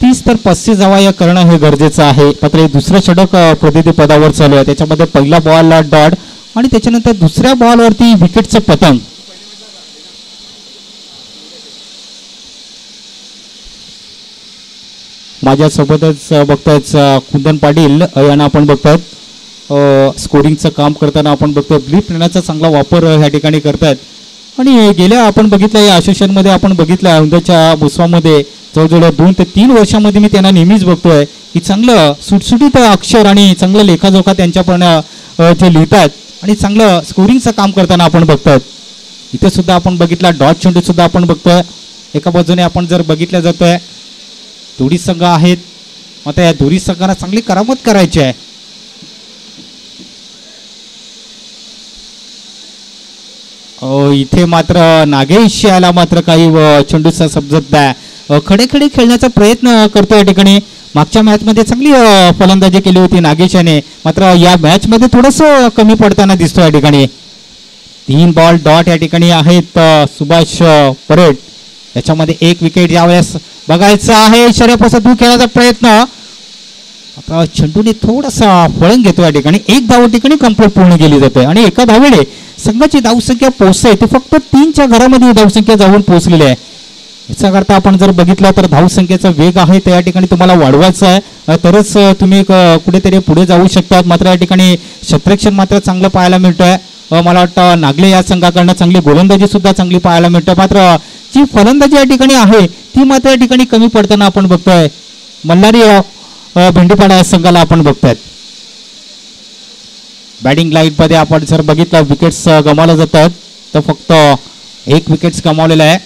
30 तर 35 धावा या करणं हे गरजेचं आहे. मात्र हे दुसरं षटक प्रतिनिधी पदावर चालू आहे. त्याच्यामध्ये पहिला बॉल डॉट आणि त्याच्यानंतर दुसऱ्या बॉलवरती विकेटचं पतंग. माझ्यासोबतच बघतायच कुंदन पाटील यांना आपण बघतायत स्कोरिंगचं काम करताना आपण बघतोय. ब्लीप नेण्याचा चांगला वापर ह्या ठिकाणी करतायत. आणि गेल्या आपण बघितलं या असोसिएशनमध्ये आपण बघितलं औंधाच्या मुसवामध्ये जवळजवळ 2 ते 3 वर्षामध्ये मी त्यांना नेहमीच बघतोय की चांगलं सुटसुटीत अक्षर आणि चांगलं लेखाजोखा त्यांच्यापण जे लिहितात आणि चांगलं स्कोरिंगचं काम करताना आपण बघतोय. इथे सुद्धा आपण बघितला डॉट चेंडू सुद्धा आपण बघतोय. एका बाजूने आपण जर बघितलं जातोय दोन्ही संघ आहेत. आता या दोन्ही संघांना चांगली करामत करायची आहे. इथे मात्र नागेश याला मात्र काही चेंडूचा समजत नाही. खडे खडे खेळण्याचा प्रयत्न करतो या ठिकाणी. मागच्या मॅचमध्ये चांगली फलंदाजी केली होती नागेशाने. मात्र या मॅचमध्ये थोडंसं कमी पडताना दिसतो या ठिकाणी. 3 बॉल डॉट या ठिकाणी आहेत सुभाष परेड. याच्यामध्ये 1 विकेट यावेळेस बघायचं आहे. शर्यपासून दूर खेळायचा प्रयत्न. आता चेंडूने थोडासा वळण घेतो या ठिकाणी. 1 धाव ठिकाणी कंप्लीट पूर्ण केली जाते आणि एका धावेने संघाची धावसंख्या पोहोचते ते फक्त 3च्या घरामध्ये धावसंख्या जाऊन पोहोचलेली आहे. याचा करता आपण जर बघितलं तर धावसंख्येचा वेग आहे त्या ठिकाणी तुम्हाला वाढवायचा आहे तरच तुम्ही कुठेतरी पुढे जाऊ शकतात. मात्र या ठिकाणी क्षेत्ररक्षण मात्र चांगलं पाहायला मिळतंय. मला वाटतं नागले या संघाकडनं चांगली गोलंदाजी सुद्धा चांगली पाहायला मिळते. मात्र जी फलंदाजी या ठिकाणी आहे ती मात्र या ठिकाणी कमी पडताना आपण बघतोय. मल्हारी भेंडीपाडा या संघाला आपण बघतोय. बॅटिंग लाईनमध्ये आपण जर बघितलं विकेट्स गमावल्या जातात तर फक्त 1 विकेट्स गमावलेला आहे.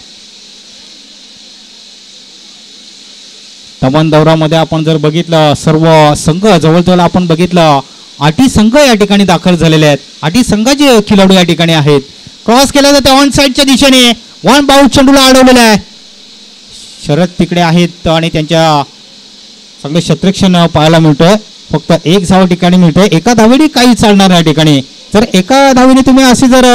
तमन दौरामध्ये आपण जर बघितलं सर्व संघ जवळजवळ आपण बघितलं 8 संघ या ठिकाणी दाखल झालेले आहेत. 8 संघाचे खेळाडू या ठिकाणी आहेत. क्रॉस केला जाते ऑन साईडच्या दिशेने. 1 बाउट चेंडूला अडवलेला आहे. शरद तिकडे आहेत आणि त्यांच्या चांगलं क्षेत्ररक्षण पाहायला मिळतोय. फक्त 1 धाव ठिकाणी मिळतोय. एका धावेने काही चालणार या ठिकाणी. जर एका धावेने तुम्ही असे जर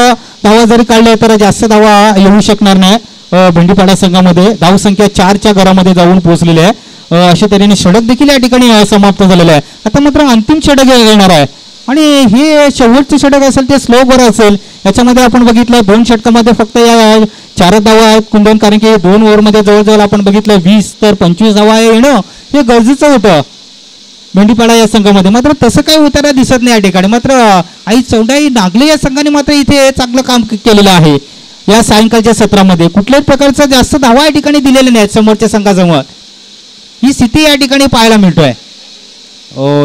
धावा जरी काढले तर जास्त धावा येऊ शकणार नाही. भेंडीपाडा संघामध्ये धावसंख्या 4च्या घरामध्ये जाऊन पोहोचलेली आहे. अशा तऱ्हेने षटक देखील या ठिकाणी समाप्त झालेलं आहे. आता मात्र अंतिम षटक येणार आहे आणि हे शेवटचे षटक असेल ते स्लो बर असेल. याच्यामध्ये आपण बघितलं 2 षटकामध्ये फक्त या 4 धावा आहेत कुंदन. कारण की 2 ओव्हरमध्ये जवळजवळ आपण बघितलं 20 तर 25 धावा येणं हे गरजेचं होतं भेंडीपाडा या संघामध्ये. मात्र तसं काही होताना दिसत नाही या ठिकाणी. मात्र आई चौंडाई नागले या संघाने मात्र इथे चांगलं काम केलेलं आहे या सायंकाळच्या सत्रामध्ये. कुठल्याच प्रकारचा जास्त धावा या ठिकाणी दिलेल्या नाहीत समोरच्या संघाजवळ. ही स्थिती या ठिकाणी पाहायला मिळतोय.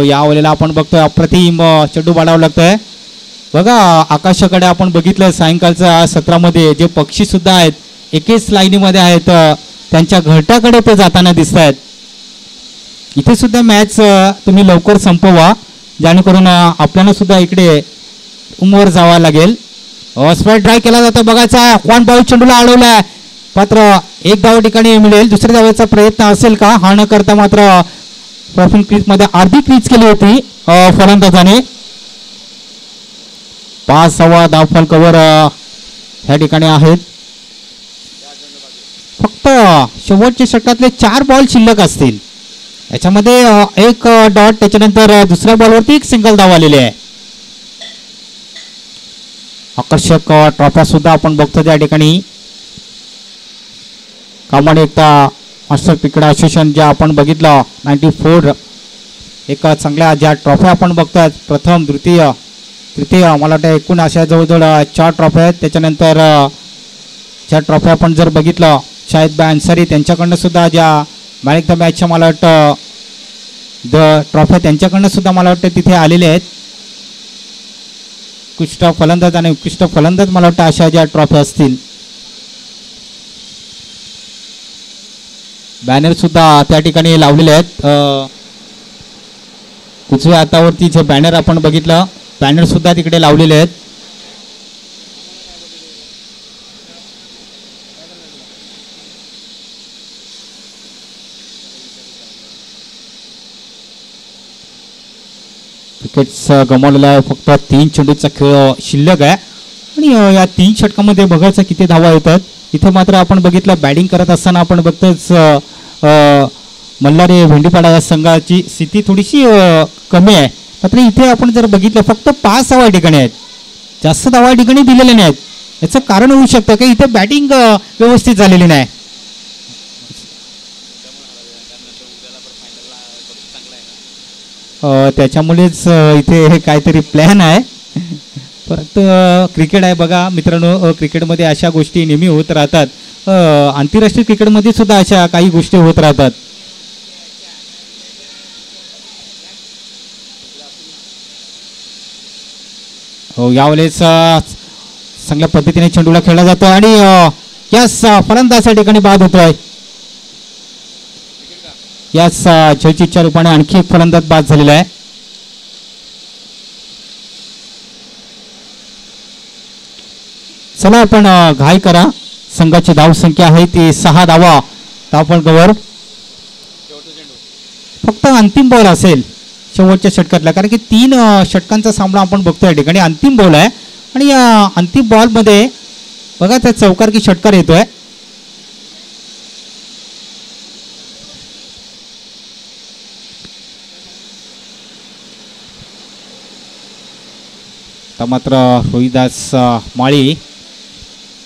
या वेळेला आपण बघतोय अप्रतिम चेंडू बाळावं लागतोय. बघा आकाशाकडे आपण बघितलं सायंकाळच्या सत्रामध्ये जे पक्षी सुद्धा आहेत एकेच लाईनीमध्ये आहेत त्यांच्या घरट्याकडे ते जाताना दिसत आहेत. इथे सुद्धा मॅच तुम्ही लवकर संपवा जेणेकरून आपल्याला सुद्धा इकडे रूमवर जावं लागेल. स्प्राईट ड्राय केला जातो बघायचा. 1 बॉल चेंडूला अडवलाय. मात्र 1 धाव ठिकाणी मिळेल. दुसऱ्या धावेचा प्रयत्न असेल का हा न करता मात्र प्रॉफिन क्रीज मध्ये अर्धी क्रीज केली होती फलंदाजाने. 5 धाव फलकावर ह्या ठिकाणी आहेत. फक्त शेवटच्या षटकातले 4 बॉल शिल्लक असतील. याच्यामध्ये 1 डॉट त्याच्यानंतर दुसऱ्या बॉलवरती 1 सिंगल धाव आलेली आहे. आकर्षक ट्रॉफ्या सुद्धा आपण बघतो त्या ठिकाणी. कामाने एकता मास्टर क्रिकेट असोसिएशन जे आपण बघितलं 94 एक चांगल्या ज्या ट्रॉफ्या आपण बघतोय प्रथम द्वितीय तृतीय मला वाटतं एकूण अशा जवळजवळ 4 ट्रॉफ्या आहेत. त्याच्यानंतर ज्या ट्रॉफ्या आपण जर बघितलं शाहिद भाई अन्सारी त्यांच्याकडनं सुद्धा ज्या मॅन ऑफ द मॅचच्या मला वाटतं ट्रॉफ्या त्यांच्याकडनं सुद्धा मला वाटतं तिथे आलेले आहेत. उत्कृष्ट फलंदाज आणि उत्कृष्ट फलंदाज मला वाटतं अशा ज्या ट्रॉफ्या असतील. बॅनर सुद्धा त्या ठिकाणी लावलेले आहेत. उजव्या हातावरती जे बॅनर आपण बघितलं बॅनर सुद्धा तिकडे लावलेले आहेत. विकेट्स गमावलेला आहे. फक्त 3 चेंडूचा खेळ शिल्लक आहे आणि या 3 षटकामध्ये बघायचं किती धावा येतात. इथे मात्र आपण बघितलं बॅटिंग करत असताना आपण बघतोच मल्हारी भेंडीपाडा या संघाची स्थिती थोडीशी कमी आहे. मात्र इथे आपण जर बघितलं फक्त 5 धावा ठिकाणी आहेत, जास्त धावा ठिकाणी दिलेल्या नाहीत. याचं कारण होऊ शकतं की इथे बॅटिंग व्यवस्थित झालेली नाही. त्याच्यामुळेच इथे काहीतरी प्लॅन आहे. परत क्रिकेट आहे बघा मित्रांनो, क्रिकेटमध्ये अशा गोष्टी नेहमी होत राहतात. आंतरराष्ट्रीय क्रिकेटमध्ये सुद्धा अशा काही गोष्टी होत राहतात. हो, यावेळेस चांगल्या पद्धतीने चेंडूला खेळला जातो आणि यास फलंदाज या ठिकाणी बाद होतोय. याच जयचितच्या रूपाने आणखी एक फलंदाज बाद झालेला आहे. चला आपण घाई करा. संघाची धाव संख्या आहे ती 6 धावा. धावफलकावर फक्त अंतिम बॉल असेल शेवटच्या षटकातला, कारण की 3 षटकांचा सामना आपण बघतोय या ठिकाणी. अंतिम बॉल आहे आणि या अंतिम बॉलमध्ये बघा त्या चौकार की षटकार येतोय. तर मात्र रोहिदास माळी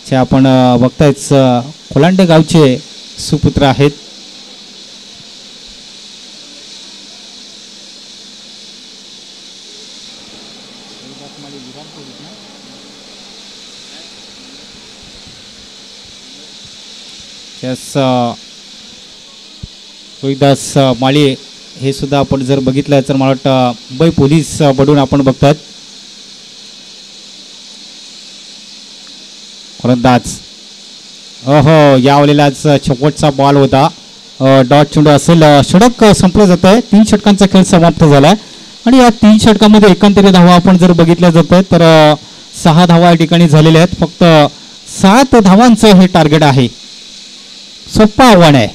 जे आपण बघतायच खोलांडे गावचे सुपुत्र आहेत. रोहिदास माळी हे सुद्धा आपण जर बघितलं तर मला वाटतं मुंबई पोलीस बडून आपण बघतात. फलंदाज हो, यावेळेलाच शेवटचा बॉल होता. डॉट चेंडू असेल. षटक संपलं जात आहे. 3 षटकांचा खेळ समाप्त झाला आणि या 3 षटकामध्ये एकंदरीत धावा आपण जर बघितल्या जात आहे तर 6 धावा या ठिकाणी झालेल्या आहेत. फक्त 7 धावांचं हे टार्गेट आहे. सोपं आव्हान आहे.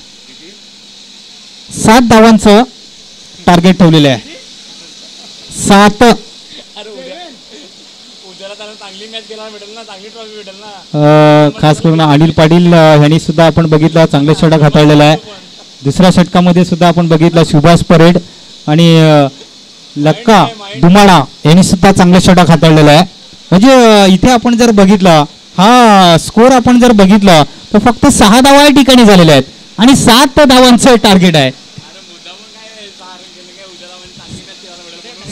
7 धावांचं टार्गेट ठेवलेलं आहे. 7. खास करून अनिल पाटील यांनी सुद्धा आपण बघितलं चांगले षटक हाताळलेला आहे. दुसऱ्या षटकामध्ये सुद्धा आपण बघितलं सुभाष परेड आणि लक्का दुमाडा यांनी सुद्धा चांगले षटक हाताळलेलं आहे. म्हणजे इथे आपण जर बघितलं हा स्कोर आपण जर बघितलं तर फक्त 6 धावा या ठिकाणी झालेल्या आहेत आणि 7 धावांचं टार्गेट आहे.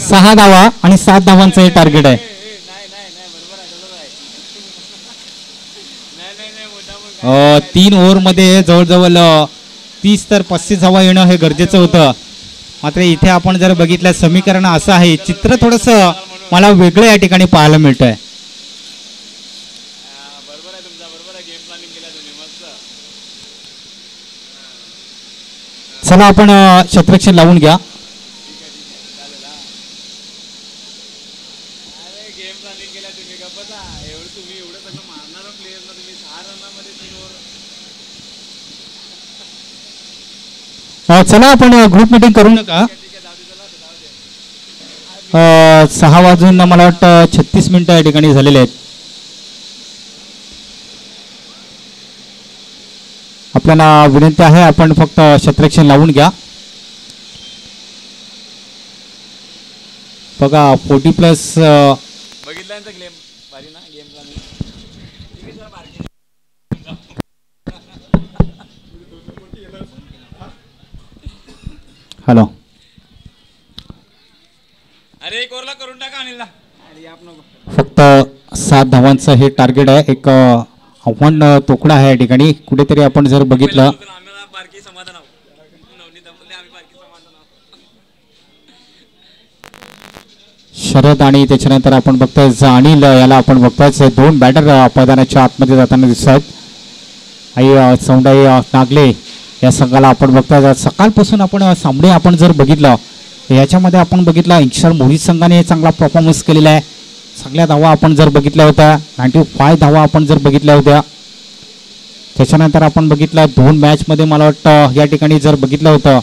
6 धावा आणि 7 धावांचं हे टार्गेट आहे. 3 ओव्हरमध्ये जवळजवळ 30 ते 35 धावा येणं हे गरजेचं होतं. मात्र इथे आपण जर बघितलं समीकरण असं आहे, चित्र थोडंसं मला वेगळं या ठिकाणी पाहायला मिळत आहे. चला आपण क्षेत्ररक्षण लावून घ्या. चला आपण ग्रुप मीटिंग करू नका. 6 वाजून मला वाटतं 36 मिनिटं या ठिकाणी झालेले आहेत. आपल्याला विनंती आहे आपण फक्त क्षेत्ररक्षण लावून घ्या. बघा 40+ हॅलो. फक्त 7 धावांचं हे टार्गेट आहे. एक आव्हान तोकडा आहे या ठिकाणी. कुठेतरी आपण जर बघितलं शरद आणि त्याच्यानंतर आपण बघतोय अनिल याला आपण बघतोय 2 बॅटर मैदानाच्या आतमध्ये जाताना दिसत आहेत. आई सौंडाई नागले या संघाला आपण बघतोय. सकाळपासून आपण सामने आपण जर बघितलं याच्यामध्ये आपण बघितलं इंक्शर मोहित संघाने चांगला परफॉर्मन्स केलेला आहे. सगळ्या धावा आपण जर बघितल्या होत्या 95 धावा आपण जर बघितल्या होत्या. त्याच्यानंतर आपण बघितलं 2 मॅचमध्ये मला वाटतं या ठिकाणी जर बघितलं होतं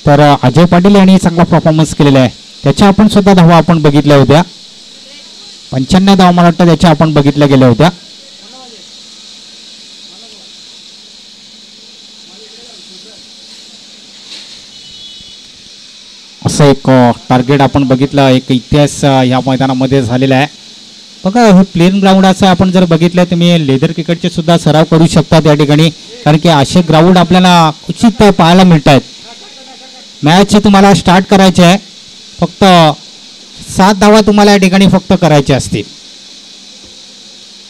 तर अजय पाटील यांनी चांगला परफॉर्मन्स केलेला आहे. त्याच्या आपण सुद्धा धावा आपण बघितल्या होत्या. 95 धावा मला वाटतं त्याच्या आपण बघितल्या गेल्या होत्या. असं एक टार्गेट आपण बघितलं, एक इतिहास ह्या मैदानामध्ये झालेला आहे. बघा हे प्लेन ग्राउंड असं आपण जर बघितलं तुम्ही लेदर क्रिकेटचे सुद्धा सराव करू शकतात या ठिकाणी, कारण की असे ग्राउंड आपल्याला उचित पाहायला मिळत आहेत. मॅच तुम्हाला स्टार्ट करायचे आहे, फक्त 7 धावा तुम्हाला या ठिकाणी फक्त करायचे असतील.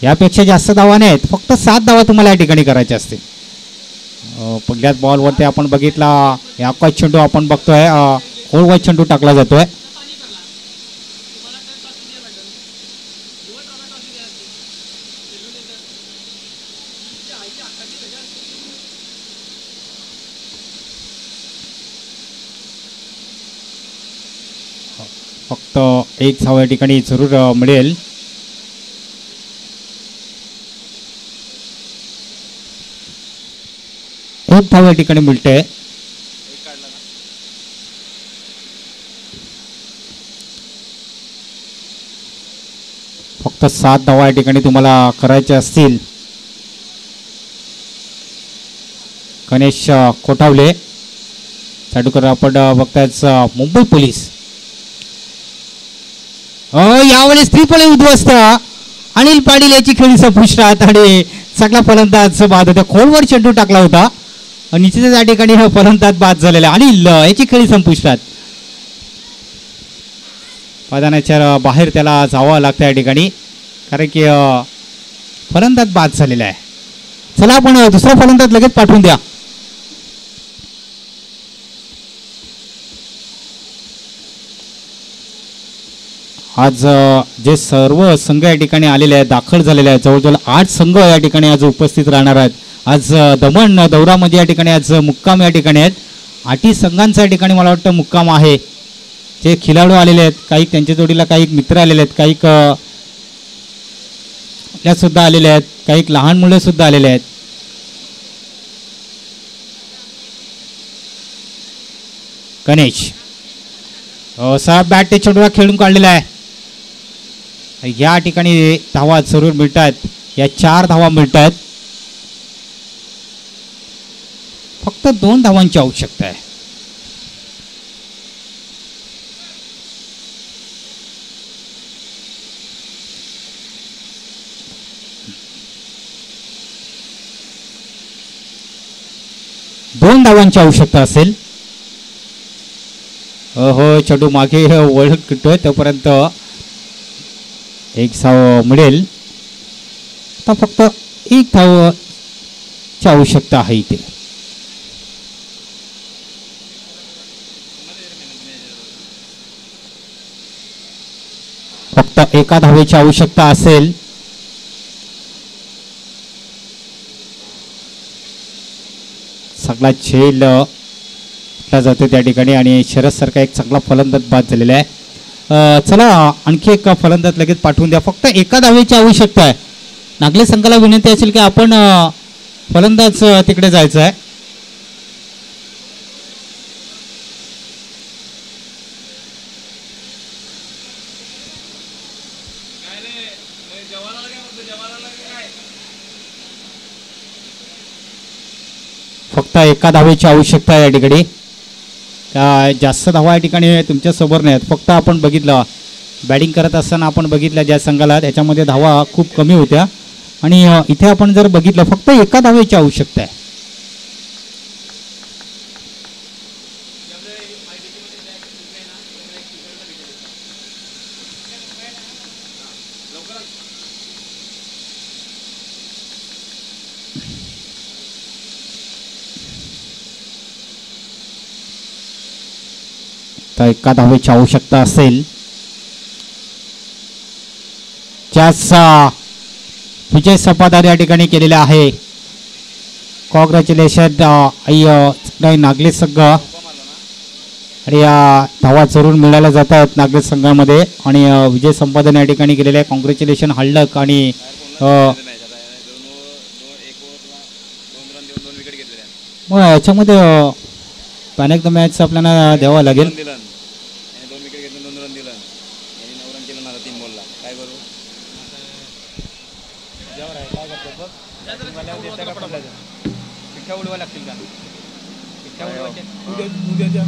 यापेक्षा जास्त धावा नाहीत, फक्त 7 धावा तुम्हाला या ठिकाणी करायचे असतील. पहिल्याच बॉलवरती आपण बघितला याकाच चेंडू आपण बघतोय, ओळवाय चेंडू टाकला जातोय. फक्त 1 धाव या ठिकाणी जरूर मिळेल. एक धाव या ठिकाणी मिळते. फक्त 7 धावा या ठिकाणी तुम्हाला करायच्या असतील. गणेश कोठावले चाडूकर आपण बघतायच मुंबई पोलीस. यावेळेस त्रिफळे उद्ध्वस्त. अनिल पाटील याची खेळी संपुष्टात आणि सगळा फलंदाज बाद होता. खोलवर चेंडू टाकला होता आणि निश्चितच या ठिकाणी हा फलंदाज बाद झालेला. अनिल याची खेळी संपुष्टात. मैदानाच्या बाहेर त्याला जावं लागतं या ठिकाणी, कारण की फलंदाज बाद झालेला आहे. चला आपण दुसरा फलंदाज लगेच पाठवून द्या. आज जे सर्व संघ या ठिकाणी आलेले आहेत, दाखल झालेले आहेत, जवळजवळ 8 संघ या ठिकाणी आज उपस्थित राहणार आहेत. आज दमण दौरामध्ये या ठिकाणी आज मुक्काम या ठिकाणी आहेत. 8 संघांचा या ठिकाणी मला वाटतं मुक्काम आहे. जे खिलाडू आलेले आहेत, काही त्यांच्या जोडीला काही मित्र आलेले आहेत, काही आपल्या सुद्धा आलेले आहेत, काही लहान मुले सुद्धा आलेले आहेत. गणेश असा बॅट ते चेंडूला खेळून काढलेला आहे. या ठिकाणी धावा जरूर मिळतात. या 4 धावा मिळतात. फक्त 2 धावांची आवश्यकता आहे. दोन धावांची आवश्यकता असेल. हो चेंडू मागे वळतोय तोपर्यंत 1 धाव मिळेल. आता फक्त 1 धावची आवश्यकता आहे इथे. फक्त 1 धावेची आवश्यकता असेल. सगळा झेल जातो त्या ठिकाणी आणि शरद सारखा एक चांगला फलंदाज बाद झालेला आहे. चला आणखी एक फलंदाज लगेच पाठवून द्या. फक्त 1 धावेची आवश्यकता आहे. नागले संघाला विनंती असेल की आपण फलंदाज तिकडे जायचं आहे. फक्त 1 धावेची आवश्यकता आहे या ठिकाणी. जास्त धावा या ठिकाणी तुमच्यासमोर नाहीत. फक्त आपण बघितलं बॅटिंग करत असताना आपण बघितलं ज्या संघाला त्याच्यामध्ये धावा खूप कमी होत्या आणि इथे आपण जर बघितलं फक्त 1 धावेची आवश्यकता आहे. तर 1 धावेची आवश्यकता असेल. ज्याचा विजय संपादन या ठिकाणी केलेला आहे. कॉंग्रॅच्युलेशन नागले संघ. आणि या धावा जरूर मिळायला जातात नागले संघामध्ये आणि विजय संपादन या ठिकाणी केलेलं आहे. कॉंग्रॅच्युलेशन हळक. आणि मग याच्यामध्ये अनेक मॅच आपल्याला द्यावा लागेल. उद्या